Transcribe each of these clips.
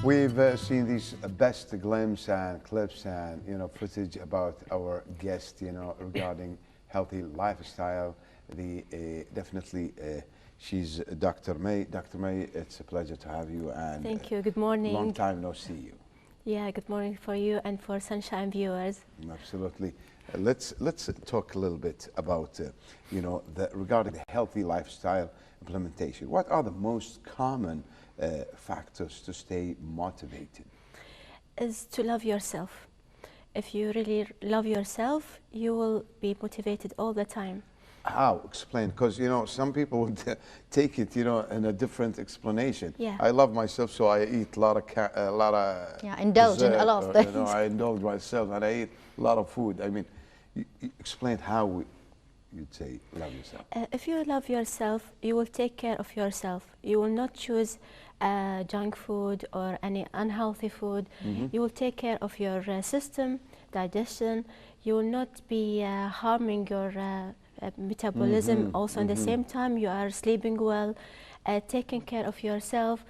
We've seen these best glimpses and clips and footage about our guest, regarding healthy lifestyle. Definitely, she's Dr. May. Dr. May, it's a pleasure to have you. And thank you. Good morning. Long time no see you. Yeah, good morning for you and for Sunshine viewers. Absolutely. Let's talk a little bit about regarding the healthy lifestyle implementation. What are the most common factors to stay motivated? Is to love yourself. If you really love yourself, you will be motivated all the time. How? Explain, because some people would take it in a different explanation. Yeah. I love myself, so I eat a lot of indulge in a lot of things. I indulge myself and I eat a lot of food. I mean, you explain how you'd say love yourself. If you love yourself, you will take care of yourself. You will not choose junk food or any unhealthy food. You will take care of your system, digestion. You will not be harming your metabolism. Also, at the same time, you are sleeping well, taking care of yourself.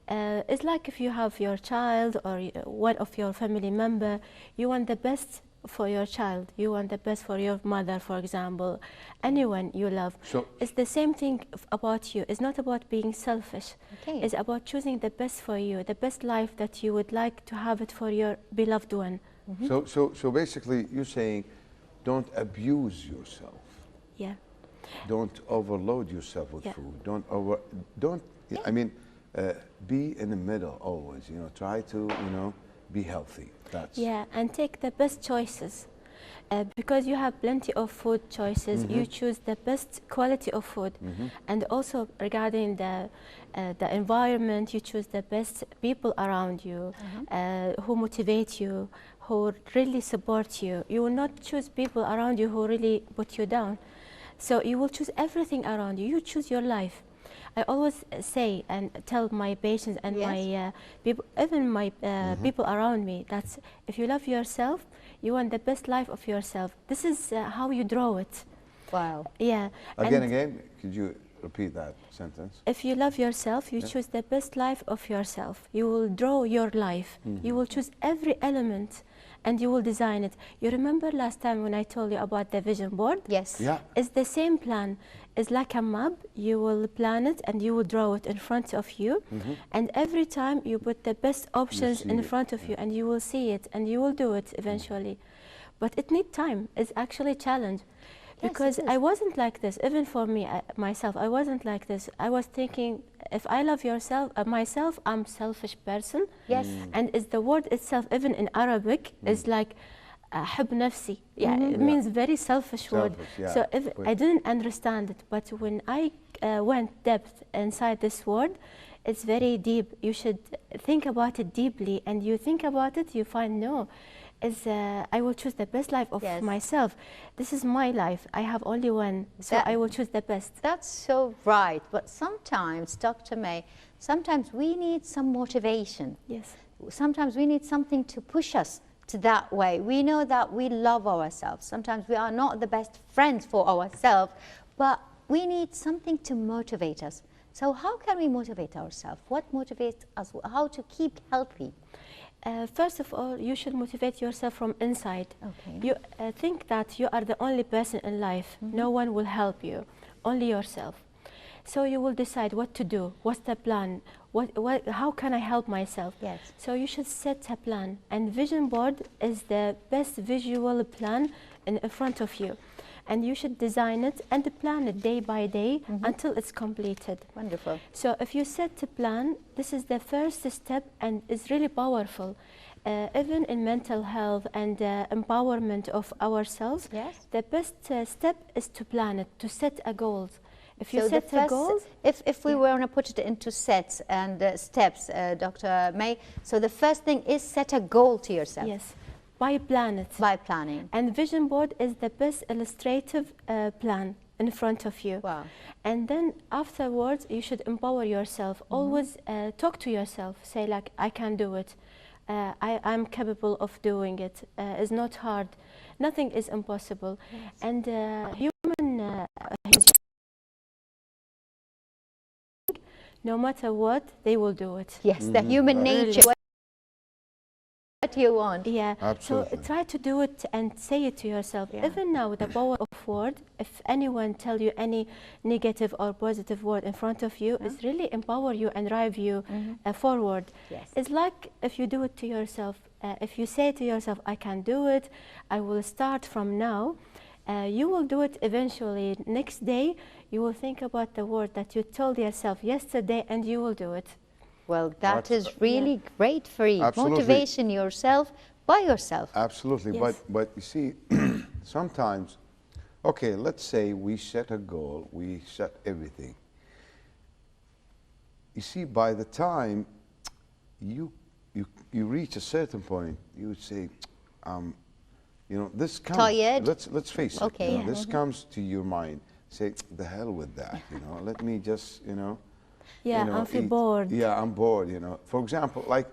It's like if you have your child or one of your family member, you want the best for your child, you want the best for your mother, for example, anyone you love. So it's the same thing about you. It's not about being selfish. Okay. It's about choosing the best for you, the best life that you would like to have it for your beloved one. So basically, you're saying, don't abuse yourself. Yeah. Don't overload yourself with food. I mean, be in the middle always. Try to be healthy. Yeah, and take the best choices. Because you have plenty of food choices, you choose the best quality of food. And also regarding the environment, you choose the best people around you, who motivate you, who really support you. You will not choose people around you who really put you down. So you will choose everything around you. You choose your life. I always say and tell my patients and my people, even my people around me, that if you love yourself, you want the best life of yourself. This is how you draw it. Wow. Yeah. Again, could you repeat that sentence? If you love yourself, you choose the best life of yourself. You will draw your life. You will choose every element and you will design it. You remember last time when I told you about the vision board? Yes. Yeah. It's the same plan. It's like a map. You will plan it and you will draw it in front of you. And every time you put the best options in front of you and you will see it and you will do it eventually. But it needs time. It's actually a challenge. Because I wasn't like this, even for me, myself, I wasn't like this. I was thinking, if I love myself, I'm a selfish person. Yes. And it's the word itself, even in Arabic, is like حب نفسي. Yeah, it means very selfish word. So if I didn't understand it, but when I went depth inside this word, it's very deep. You should think about it deeply, and you think about it, you find no. I will choose the best life of myself. This is my life. I have only one, so I will choose the best. That's so right. But sometimes, Dr. May, sometimes we need some motivation. Yes. Sometimes we need something to push us to that way. We know that we love ourselves. Sometimes we are not the best friends for ourselves, but we need something to motivate us. So how can we motivate ourselves? What motivates us? How to keep healthy? First of all, you should motivate yourself from inside. Okay. You think that you are the only person in life. No one will help you, only yourself. So you will decide what to do, what's the plan, how can I help myself? Yes. So you should set a plan, and vision board is the best visual plan in front of you. And you should design it and plan it day by day until it's completed. Wonderful. So if you set a plan, this is the first step and it's really powerful. Even in mental health and empowerment of ourselves, the best step is to plan it, to set a goal. If you set a goal, if we were to put it into sets and steps, Dr. May, so the first thing is set a goal to yourself. Yes. By planning. By planning. And vision board is the best illustrative plan in front of you. Wow. And then afterwards, you should empower yourself. Always talk to yourself. Say like, I can do it. I'm capable of doing it. It's not hard. Nothing is impossible. And human, no matter what, they will do it. Yes, the human nature. what you want. Yeah, Absolutely. so try to do it and say it to yourself. Even now, with the power of word, if anyone tell you any negative or positive word in front of you, it's really empower you and drive you forward. Yes. It's like if you do it to yourself, if you say to yourself, I can do it, I will start from now, you will do it eventually. Next day, you will think about the word that you told yourself yesterday and you will do it. Well, that That's- is really great for you. Absolutely. Motivation yourself by yourself. Absolutely, Yes. but you see, sometimes, okay, let's say we set a goal, we set everything. You see, by the time you reach a certain point, you would say, you know, this comes. Tired? Let's face it. Okay, You know, yeah. this comes to your mind. Say, the hell with that. You know, let me just, you know. Yeah, you know, I feel eat. bored. Yeah, I'm bored, you know. For example, like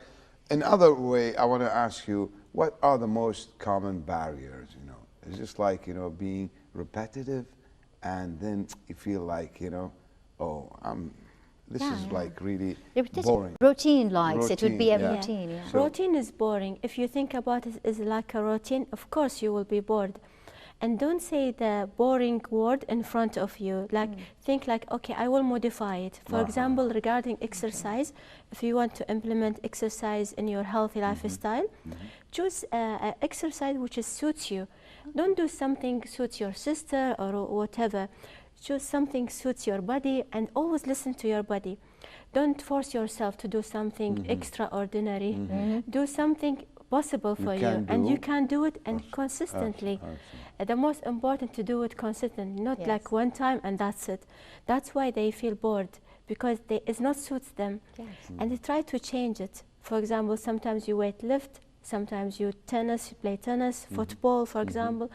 another way, I want to ask you, what are the most common barriers, you know? It's just like, you know, being repetitive and then you feel like, you know, oh, this Yeah, is yeah. like really Repetition. boring. Routine likes it would be a Routine, yeah. routine. Yeah. So- Routine is boring. If you think about it as like a routine, of course you will be bored. And don't say the boring word in front of you. Like think like, okay, I will modify it. For example, regarding exercise, if you want to implement exercise in your healthy lifestyle, choose an exercise which suits you. Don't do something suits your sister or whatever. Choose something suits your body and always listen to your body. Don't force yourself to do something extraordinary. Do something possible for you, can and you do. can do it and consistently. The most important to do it consistently, not like one time and that's it. That's why they feel bored, because it not suits them. Yes. And they try to change it. For example, sometimes you weight lift, sometimes you play tennis, football, for example.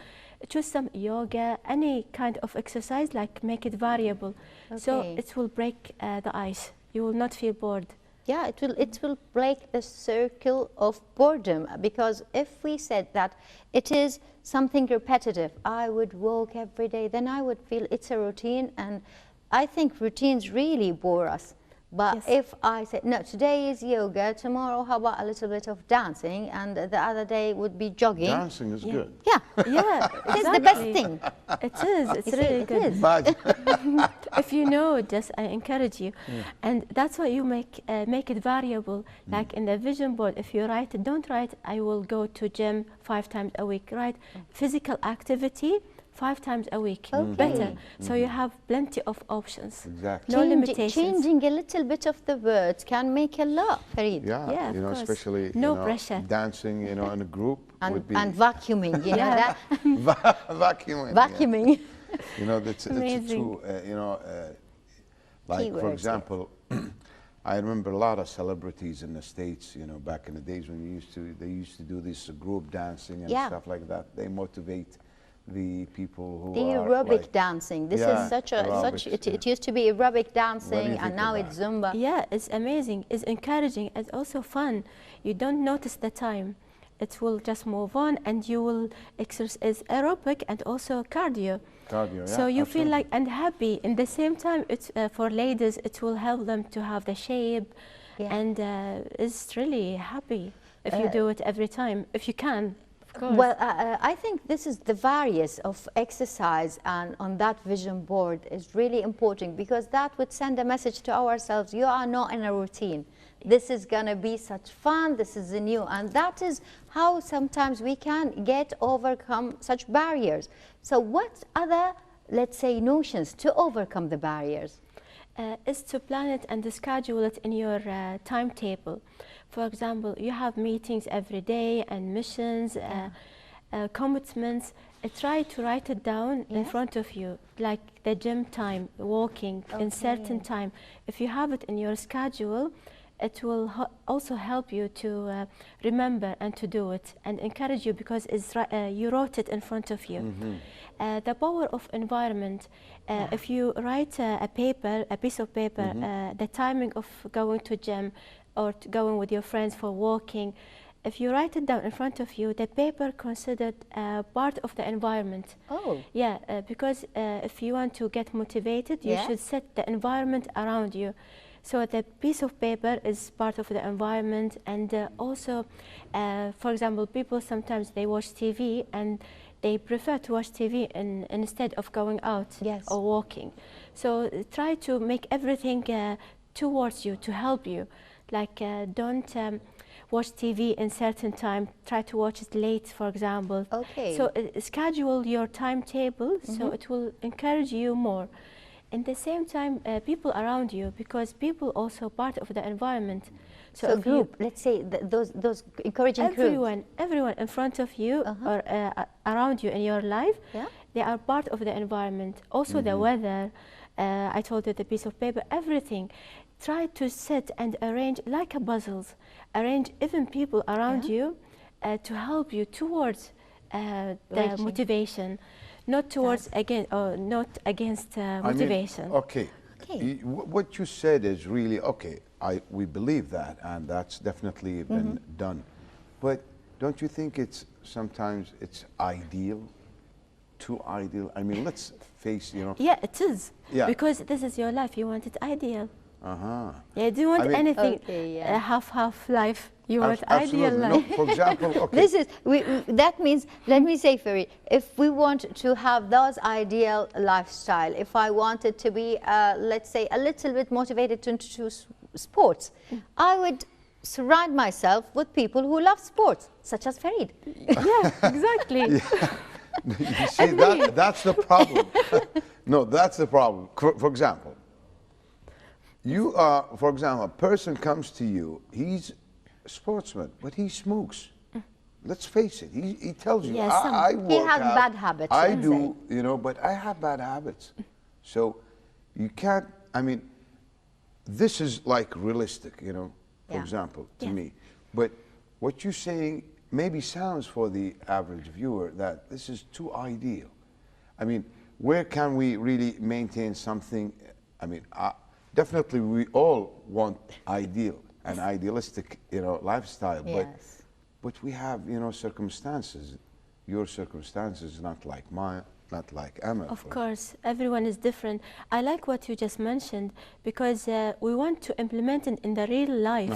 Choose some yoga, any kind of exercise, like make it variable. So Okay. it will break the ice. You will not feel bored. Yeah, it will break the circle of boredom, because if we said that it is something repetitive, I would walk every day, then I would feel it's a routine, and I think routines really bore us. But Yes. if I said, no, today is yoga, tomorrow how about a little bit of dancing, and the other day would be jogging. Dancing is good. Yeah, Yeah, it is the best exactly. thing. It is. It's You see, really it good. is. But If you know, just I encourage you, and that's why you make it variable. Like in the vision board, if you write, don't write I will go to gym 5 times a week. Write physical activity 5 times a week. Okay. Better. So you have plenty of options. exactly. No limitations. Changing a little bit of the words can make a lot, Farid. Yeah, Yeah, you of know, course. especially No you know, pressure. dancing, you know, in a group would be And vacuuming, you know that? vacuuming. yeah. Vacuuming. You know, that's it's a Amazing. true, you know, like for Keywords, example, I remember a lot of celebrities in the States, you know, back in the days when they used to do this group dancing and Yeah. stuff like that. They motivate the people who The are aerobic like, dancing. This Yeah, is such aerobics, it used to be aerobic dancing, think and now of it's that? Zumba. Yeah, it's amazing. It's encouraging. It's also fun. You don't notice the time. It will just move on, and you will exercise aerobic and also cardio. cardio. So yeah, you feel absolutely. like and happy. In the same time, it's for ladies. It will help them to have the shape, Yeah. and it's really happy if you do it every time, if you can. Of course. Well, I think this is the various of exercise, and on that vision board is really important, because that would send a message to ourselves: you are not in a routine. This is going to be such fun. This is new, and that is how sometimes we can overcome such barriers. So, what other, let's say, notions to overcome the barriers? Is to plan it and to schedule it in your timetable. For example, you have meetings every day and missions, commitments. Try to write it down in front of you, like the gym time, walking in certain time. If you have it in your schedule, it will also help you to remember and to do it, and encourage you, because it's you wrote it in front of you. The power of environment. If you write a piece of paper, the timing of going to gym or going with your friends for walking, if you write it down in front of you, the paper considered part of the environment. Oh. Yeah, because if you want to get motivated, you Yeah. should set the environment around you. So the piece of paper is part of the environment, and also, for example, people sometimes they watch TV and they prefer to watch TV instead of going out or walking. So try to make everything towards you to help you. Like don't watch TV in certain time. Try to watch it late, for example. Okay. So schedule your timetable so it will encourage you more. At the same time, people around you, because people also part of the environment. So a group, let's say those encouraging groups. Everyone in front of you or around you in your life, they are part of the environment. Also the weather, I told you the piece of paper, everything. Try to set and arrange like a puzzles. Arrange even people around you to help you towards the motivation. Not towards not against motivation. I mean, okay. What you said is really okay. We believe that, and that's definitely been done. But don't you think it's sometimes ideal? Too ideal? I mean, let's face, Yeah, it is. Yeah. Because this is your life. You want it ideal. Yeah, you don't want anything half life. You want ideal life. No, for example, okay. This is that means, let me say, Farid, if we want to have those ideal lifestyle, if I wanted to be, let's say, a little bit motivated to choose sports, I would surround myself with people who love sports, such as Farid. Yeah, exactly. You see, that's the problem. No, that's the problem. For example, you are, for example, a person comes to you, he's a sportsman, but he smokes. Let's face it, he tells you, I work he has out, bad habits. I do, but I have bad habits. So you can't, I mean, this is like realistic, for example, to me. But what you're saying maybe sounds for the average viewer that this is too ideal. I mean, where can we really maintain something? I mean, definitely we all want ideal and idealistic, lifestyle. But we have, circumstances. Your circumstances not like mine, not like Emma. Of course, everyone is different. I like what you just mentioned because we want to implement it in the real life.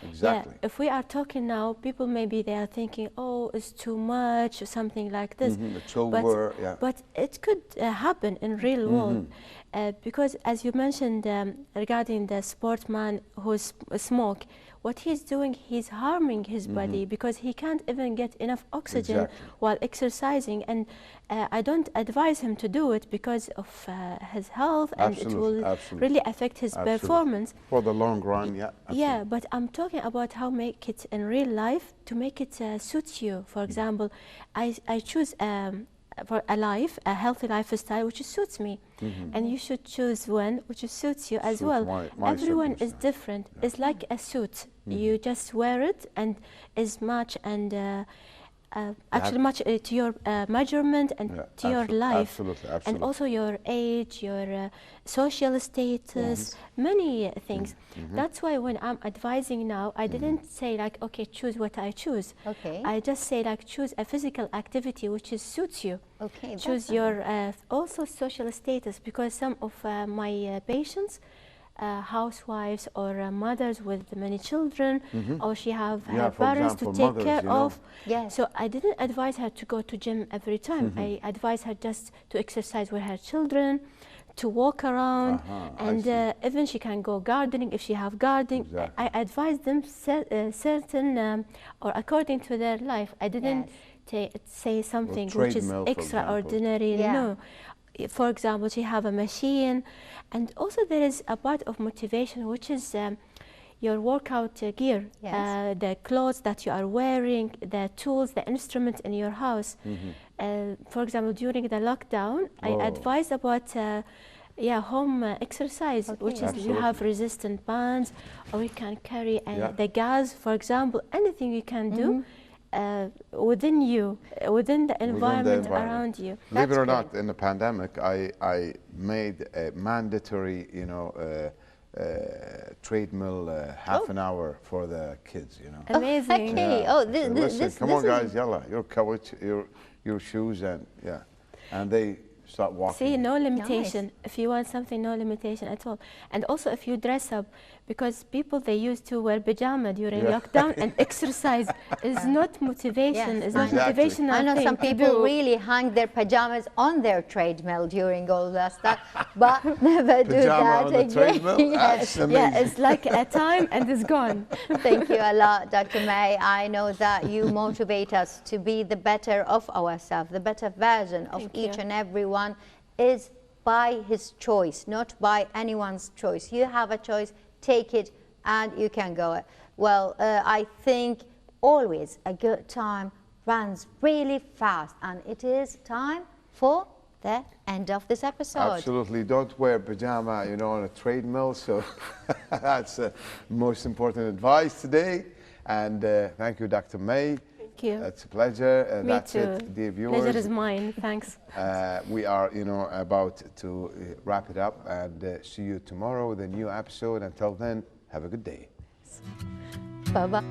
Exactly. Yeah, if we are talking now, people maybe they are thinking, oh, it's too much or something like this. It's over, but it could happen in real world. Because as you mentioned regarding the sportsman who smoke, what he's doing, he's harming his body because he can't even get enough oxygen while exercising. And I don't advise him to do it because of his health, and it will really affect his performance. For the long run, Yeah, but I'm talking about how make it in real life to make it suit you. For example, I choose for a healthy lifestyle which suits me, and you should choose one which suits you as well. Everyone is different. It's like a suit. You just wear it and is match and actually match to your measurement and to your life, and also your age, your social status, many things. That's why when I'm advising now, I didn't say like, okay, choose what I choose. I just say like, choose a physical activity which suits you. Choose your also social status, because some of my patients, housewives or mothers with many children, or she have her parents to take care of. So I didn't advise her to go to gym every time. I advise her just to exercise with her children, to walk around, and even she can go gardening if she have gardening. I advise them certain or according to their life. I didn't say something which is extraordinary. No. For example, she have a machine, and also there is a part of motivation which is your workout gear, the clothes that you are wearing, the tools, the instruments in your house. For example, during the lockdown, I advise about home exercise, which is you have resistant bands, or you can carry the gas, for example, anything you can do within you, within the environment around you. Believe it or not, in the pandemic, I made a mandatory, treadmill half an hour for the kids. Amazing. Listen, come on, guys, yalla, your couch, your shoes, and and they start walking. See, no limitation. If you want something, no limitation at all. And also if you dress up, because people, they used to wear pajama during lockdown, and exercise is not motivation, is not motivational. I know some people really hang their pajamas on their treadmill during all that stuff, but never do that on again. The treadmill? Yes. Yeah, it's like a time and it's gone. Thank you a lot, Dr. May. I know that you motivate us to be the better of ourselves, the better version of each and every one is by his choice, not by anyone's choice. You have a choice, take it, and you can go. Well, I think always a good time runs really fast, and it is time for the end of this episode. Absolutely. Don't wear pajama, you know, on a treadmill. So that's the most important advice today. And thank you, Dr. May. Thank you. It's a pleasure. Me That's too. it, dear viewers. Pleasure is mine. Thanks. We are, you know, about to wrap it up, and see you tomorrow with a new episode. Until then, have a good day. Bye-bye.